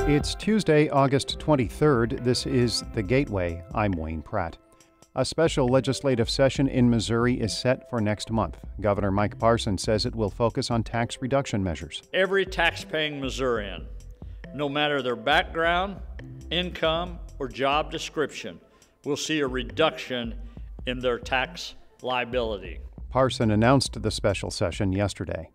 It's Tuesday, August 23rd. This is The Gateway. I'm Wayne Pratt. A special legislative session in Missouri is set for next month. Governor Mike Parson says it will focus on tax reduction measures. Every tax-paying Missourian, no matter their background, income, or job description, will see a reduction in their tax liability. Parson announced the special session yesterday.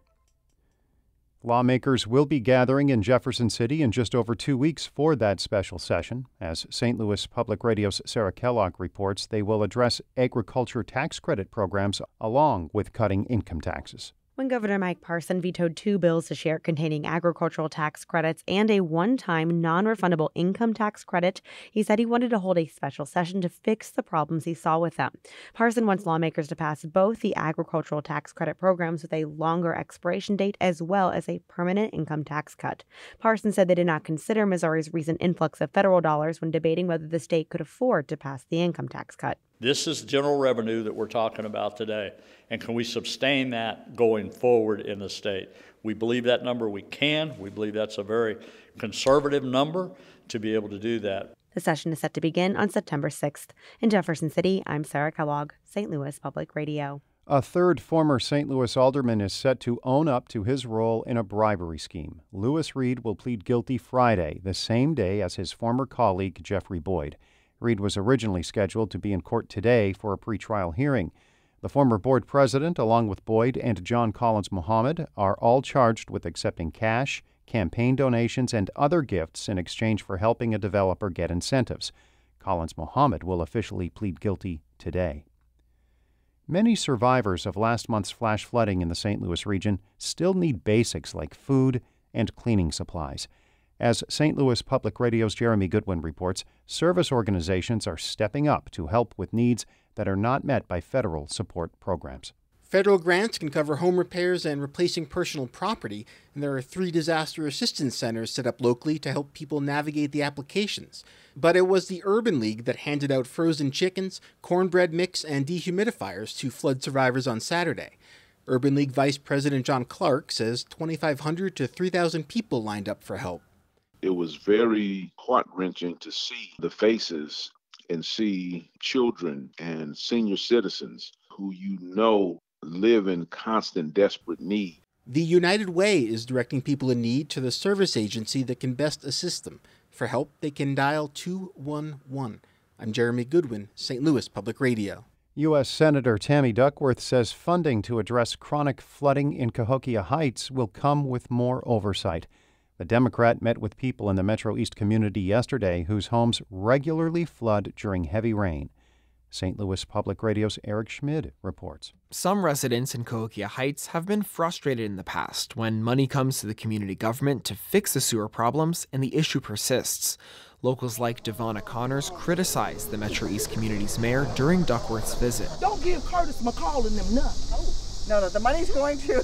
Lawmakers will be gathering in Jefferson City in just over 2 weeks for that special session. As St. Louis Public Radio's Sarah Kellogg reports, they will address agriculture tax credit programs along with cutting income taxes. When Governor Mike Parson vetoed 2 bills this year containing agricultural tax credits and a one-time non-refundable income tax credit, he said he wanted to hold a special session to fix the problems he saw with them. Parson wants lawmakers to pass both the agricultural tax credit programs with a longer expiration date as well as a permanent income tax cut. Parson said they did not consider Missouri's recent influx of federal dollars when debating whether the state could afford to pass the income tax cut. This is general revenue that we're talking about today, and can we sustain that going forward in the state? We believe that number we can. We believe that's a very conservative number to be able to do that. The session is set to begin on September 6th. In Jefferson City, I'm Sarah Kellogg, St. Louis Public Radio. A third former St. Louis alderman is set to own up to his role in a bribery scheme. Lewis Reed will plead guilty Friday, the same day as his former colleague Jeffrey Boyd. Reed was originally scheduled to be in court today for a pretrial hearing. The former board president, along with Boyd and John Collins Muhammad, are all charged with accepting cash, campaign donations, and other gifts in exchange for helping a developer get incentives. Collins Muhammad will officially plead guilty today. Many survivors of last month's flash flooding in the St. Louis region still need basics like food and cleaning supplies. As St. Louis Public Radio's Jeremy Goodwin reports, service organizations are stepping up to help with needs that are not met by federal support programs. Federal grants can cover home repairs and replacing personal property, and there are 3 disaster assistance centers set up locally to help people navigate the applications. But it was the Urban League that handed out frozen chickens, cornbread mix, and dehumidifiers to flood survivors on Saturday. Urban League Vice President John Clark says 2,500 to 3,000 people lined up for help. It was very heart-wrenching to see the faces and see children and senior citizens who live in constant desperate need. The United Way is directing people in need to the service agency that can best assist them. For help, they can dial 211. I'm Jeremy Goodwin, St. Louis Public Radio. U.S. Senator Tammy Duckworth says funding to address chronic flooding in Cahokia Heights will come with more oversight. The Democrat met with people in the Metro East community yesterday whose homes regularly flood during heavy rain. St. Louis Public Radio's Eric Schmid reports. Some residents in Cahokia Heights have been frustrated in the past when money comes to the community government to fix the sewer problems and the issue persists. Locals like Devonna Connors criticized the Metro East community's mayor during Duckworth's visit. Don't give Curtis McCall and them none. No, the money's going to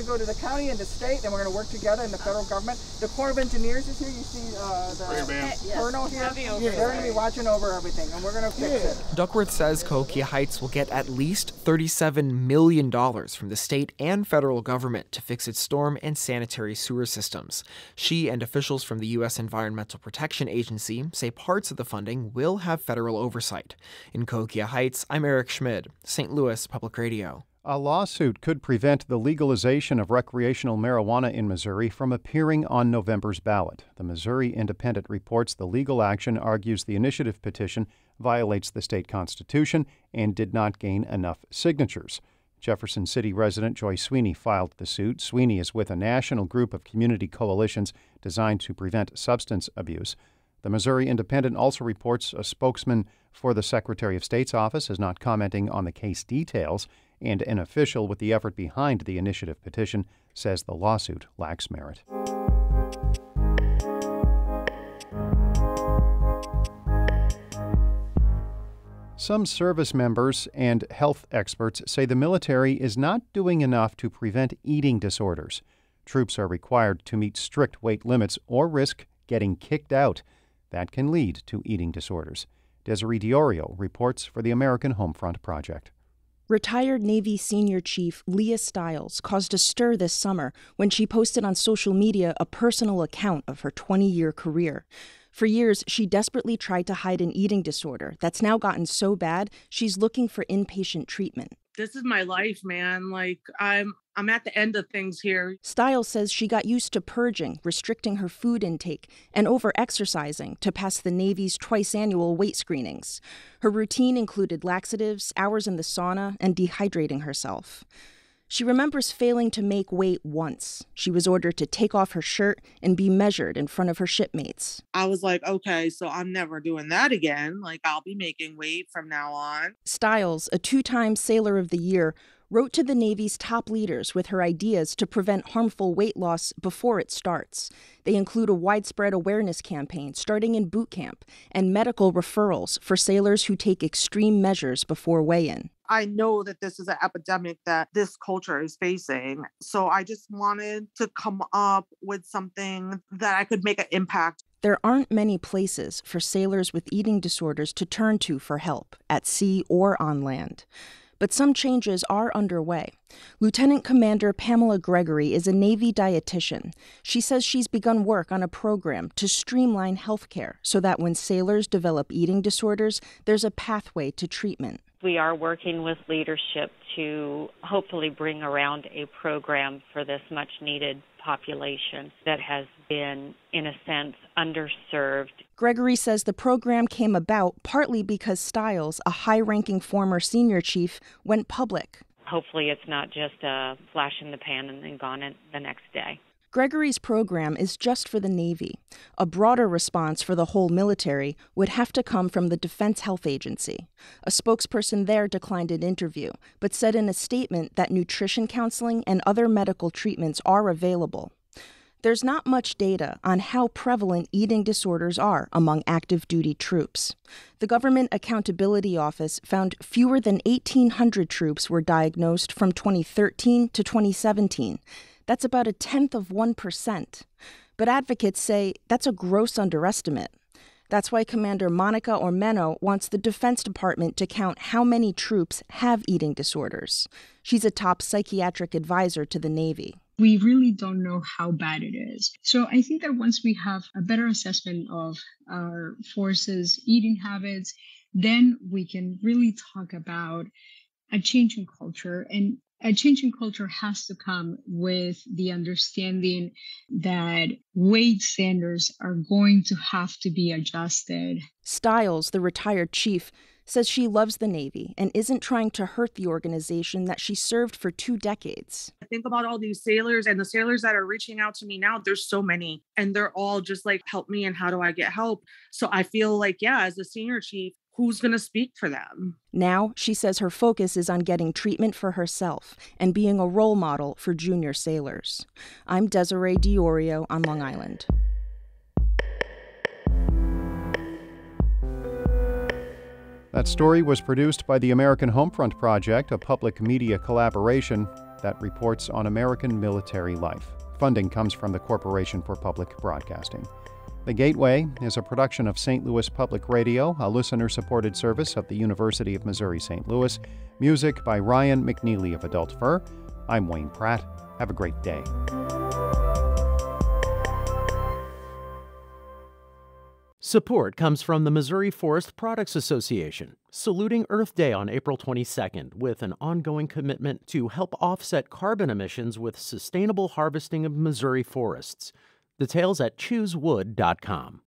go to the county and the state, and we're going to work together in the federal government. The Corps of Engineers is here. You see the colonel here? They're going to be watching over everything, and we're going to fix it. Duckworth says Cahokia Heights will get at least $37 million from the state and federal government to fix its storm and sanitary sewer systems. She and officials from the U.S. Environmental Protection Agency say parts of the funding will have federal oversight. In Cahokia Heights, I'm Eric Schmid, St. Louis Public Radio. A lawsuit could prevent the legalization of recreational marijuana in Missouri from appearing on November's ballot. The Missouri Independent reports the legal action argues the initiative petition violates the state constitution and did not gain enough signatures. Jefferson City resident Joy Sweeney filed the suit. Sweeney is with a national group of community coalitions designed to prevent substance abuse. The Missouri Independent also reports a spokesman for the Secretary of State's office is not commenting on the case details, and an official with the effort behind the initiative petition says the lawsuit lacks merit. Some service members and health experts say the military is not doing enough to prevent eating disorders. Troops are required to meet strict weight limits or risk getting kicked out. That can lead to eating disorders. Desiree Diorio reports for the American Homefront Project. Retired Navy Senior Chief Leah Stiles caused a stir this summer when she posted on social media a personal account of her 20-year career. For years, she desperately tried to hide an eating disorder that's now gotten so bad, she's looking for inpatient treatment. This is my life, man. Like, I'm at the end of things here. Stiles says she got used to purging, restricting her food intake, and over-exercising to pass the Navy's twice-annual weight screenings. Her routine included laxatives, hours in the sauna, and dehydrating herself. She remembers failing to make weight once. She was ordered to take off her shirt and be measured in front of her shipmates. I was like, okay, so I'm never doing that again. Like, I'll be making weight from now on. Stiles, a 2-time Sailor of the Year, wrote to the Navy's top leaders with her ideas to prevent harmful weight loss before it starts. They include a widespread awareness campaign starting in boot camp and medical referrals for sailors who take extreme measures before weigh-in. I know that this is an epidemic that this culture is facing. So I just wanted to come up with something that I could make an impact. There aren't many places for sailors with eating disorders to turn to for help, at sea or on land. But some changes are underway. Lieutenant Commander Pamela Gregory is a Navy dietitian. She says she's begun work on a program to streamline healthcare so that when sailors develop eating disorders, there's a pathway to treatment. We are working with leadership to hopefully bring around a program for this much-needed population that has been, in a sense, underserved. Gregory says the program came about partly because Stiles, a high-ranking former senior chief, went public. Hopefully it's not just a flash in the pan and then gone the next day. Gregory's program is just for the Navy. A broader response for the whole military would have to come from the Defense Health Agency. A spokesperson there declined an interview, but said in a statement that nutrition counseling and other medical treatments are available. There's not much data on how prevalent eating disorders are among active duty troops. The Government Accountability Office found fewer than 1,800 troops were diagnosed from 2013 to 2017. That's about 0.1%. But advocates say that's a gross underestimate. That's why Commander Monica Ormeno wants the Defense Department to count how many troops have eating disorders. She's a top psychiatric advisor to the Navy. We really don't know how bad it is. So I think that once we have a better assessment of our forces' eating habits, then we can really talk about a change in culture. And a change in culture has to come with the understanding that weight standards are going to have to be adjusted. Stiles, the retired chief, says she loves the Navy and isn't trying to hurt the organization that she served for 2 decades. I think about all these sailors and the sailors that are reaching out to me now. There's so many, and they're all just like, help me, and how do I get help? So I feel like, yeah, as a senior chief, who's going to speak for them? Now, she says her focus is on getting treatment for herself and being a role model for junior sailors. I'm Desiree Diorio on Long Island. That story was produced by the American Homefront Project, a public media collaboration that reports on American military life. Funding comes from the Corporation for Public Broadcasting. The Gateway is a production of St. Louis Public Radio, a listener-supported service of the University of Missouri St. Louis. Music by Ryan McNeely of Adult Fur. I'm Wayne Pratt. Have a great day. Support comes from the Missouri Forest Products Association, saluting Earth Day on April 22nd with an ongoing commitment to help offset carbon emissions with sustainable harvesting of Missouri forests. Details at choosewood.com.